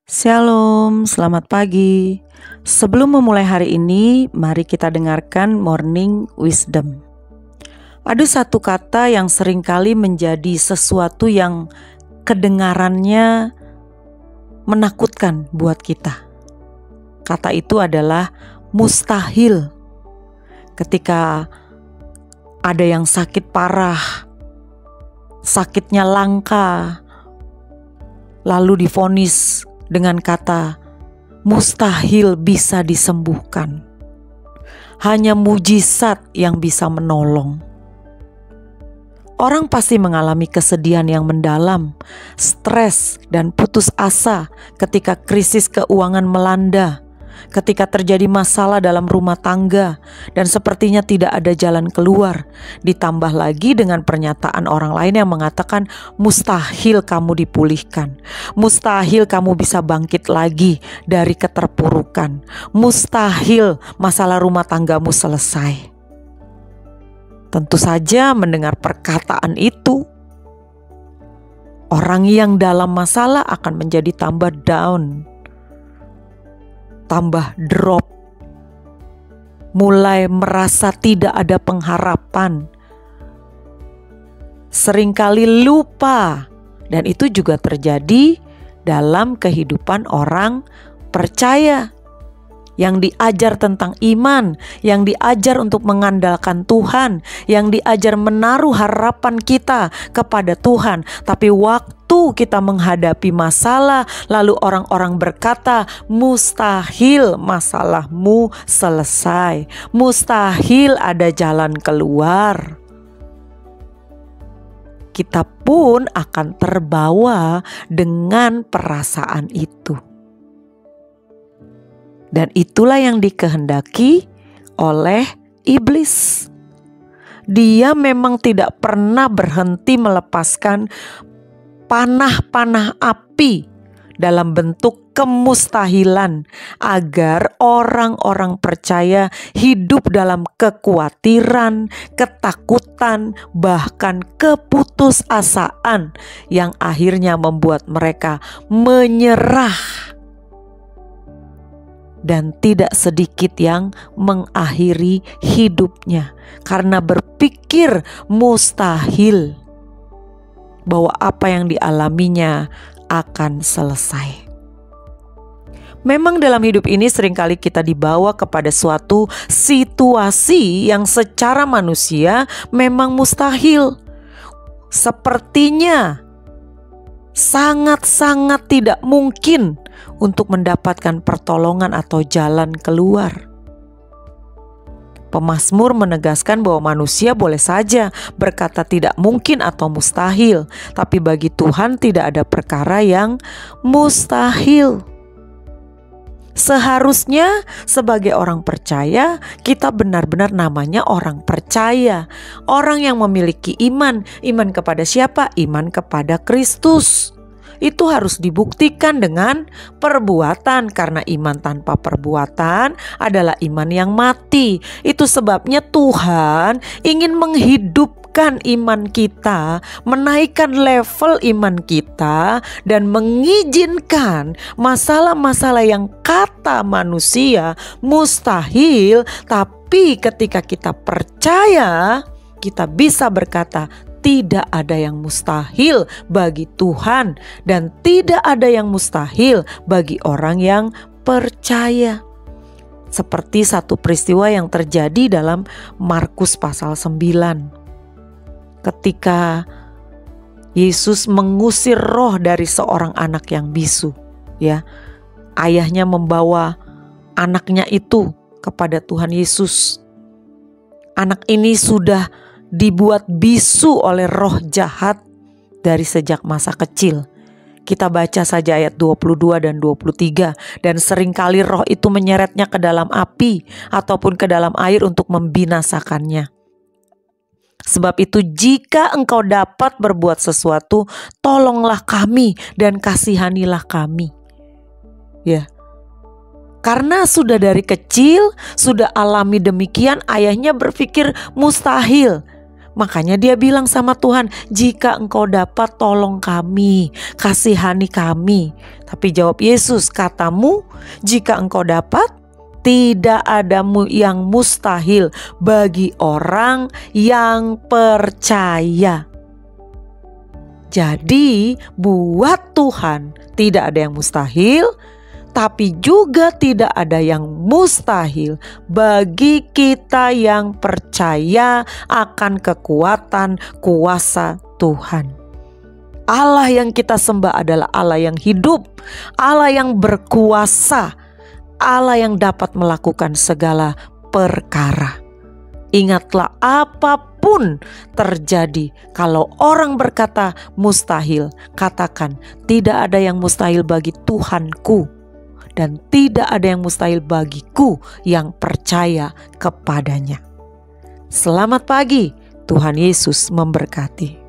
Shalom, selamat pagi. Sebelum memulai hari ini, mari kita dengarkan Morning Wisdom. Ada satu kata yang seringkali menjadi sesuatu yang kedengarannya menakutkan buat kita. Kata itu adalah mustahil. Ketika ada yang sakit parah, sakitnya langka, lalu divonis dengan kata mustahil bisa disembuhkan. Hanya mujizat yang bisa menolong. Orang pasti mengalami kesedihan yang mendalam, stres dan putus asa ketika krisis keuangan melanda, ketika terjadi masalah dalam rumah tangga dan sepertinya tidak ada jalan keluar. Ditambah lagi dengan pernyataan orang lain yang mengatakan mustahil kamu dipulihkan, mustahil kamu bisa bangkit lagi dari keterpurukan, mustahil masalah rumah tanggamu selesai. Tentu saja mendengar perkataan itu, orang yang dalam masalah akan menjadi tambah down, tambah drop, mulai merasa tidak ada pengharapan, seringkali lupa. Dan itu juga terjadi dalam kehidupan orang percaya yang diajar tentang iman, yang diajar untuk mengandalkan Tuhan, yang diajar menaruh harapan kita kepada Tuhan. Tapi waktu kita menghadapi masalah, lalu orang-orang berkata, mustahil masalahmu selesai, mustahil ada jalan keluar. Kita pun akan terbawa dengan perasaan itu. Dan itulah yang dikehendaki oleh iblis. Dia memang tidak pernah berhenti melepaskan panah-panah api dalam bentuk kemustahilan agar orang-orang percaya hidup dalam kekhawatiran, ketakutan, bahkan keputusasaan yang akhirnya membuat mereka menyerah. Dan tidak sedikit yang mengakhiri hidupnya karena berpikir mustahil bahwa apa yang dialaminya akan selesai. Memang dalam hidup ini seringkali kita dibawa kepada suatu situasi yang secara manusia memang mustahil. Sepertinya sangat-sangat tidak mungkin untuk mendapatkan pertolongan atau jalan keluar. Pemazmur menegaskan bahwa manusia boleh saja berkata tidak mungkin atau mustahil, tapi bagi Tuhan tidak ada perkara yang mustahil. Seharusnya sebagai orang percaya, kita benar-benar namanya orang percaya. Orang yang memiliki iman. Iman kepada siapa? Iman kepada Kristus. Itu harus dibuktikan dengan perbuatan, karena iman tanpa perbuatan adalah iman yang mati. Itu sebabnya Tuhan ingin menghidupkan iman kita, menaikkan level iman kita, dan mengizinkan masalah-masalah yang kata manusia mustahil, tapi ketika kita percaya, kita bisa berkata tidak ada yang mustahil bagi Tuhan, dan tidak ada yang mustahil bagi orang yang percaya. Seperti satu peristiwa yang terjadi dalam Markus pasal 9. Ketika Yesus mengusir roh dari seorang anak yang bisu, ya. Ayahnya membawa anaknya itu kepada Tuhan Yesus. Anak ini sudah dibuat bisu oleh roh jahat dari sejak masa kecil. Kita baca saja ayat 22 dan 23. Dan seringkali roh itu menyeretnya ke dalam api ataupun ke dalam air untuk membinasakannya. Sebab itu jika engkau dapat berbuat sesuatu, tolonglah kami dan kasihanilah kami. Ya. Karena sudah dari kecil, sudah alami demikian, ayahnya berpikir mustahil. Makanya dia bilang sama Tuhan, jika engkau dapat tolong kami, kasihani kami. Tapi jawab Yesus, katamu jika engkau dapat, tidak ada yang mustahil bagi orang yang percaya. Jadi buat Tuhan tidak ada yang mustahil, tapi juga tidak ada yang mustahil bagi kita yang percaya akan kekuatan kuasa Tuhan. Allah yang kita sembah adalah Allah yang hidup, Allah yang berkuasa, Allah yang dapat melakukan segala perkara. Ingatlah, apapun terjadi, kalau orang berkata mustahil, katakan tidak ada yang mustahil bagi Tuhanku. Dan tidak ada yang mustahil bagiku yang percaya kepadanya. Selamat pagi, Tuhan Yesus memberkati.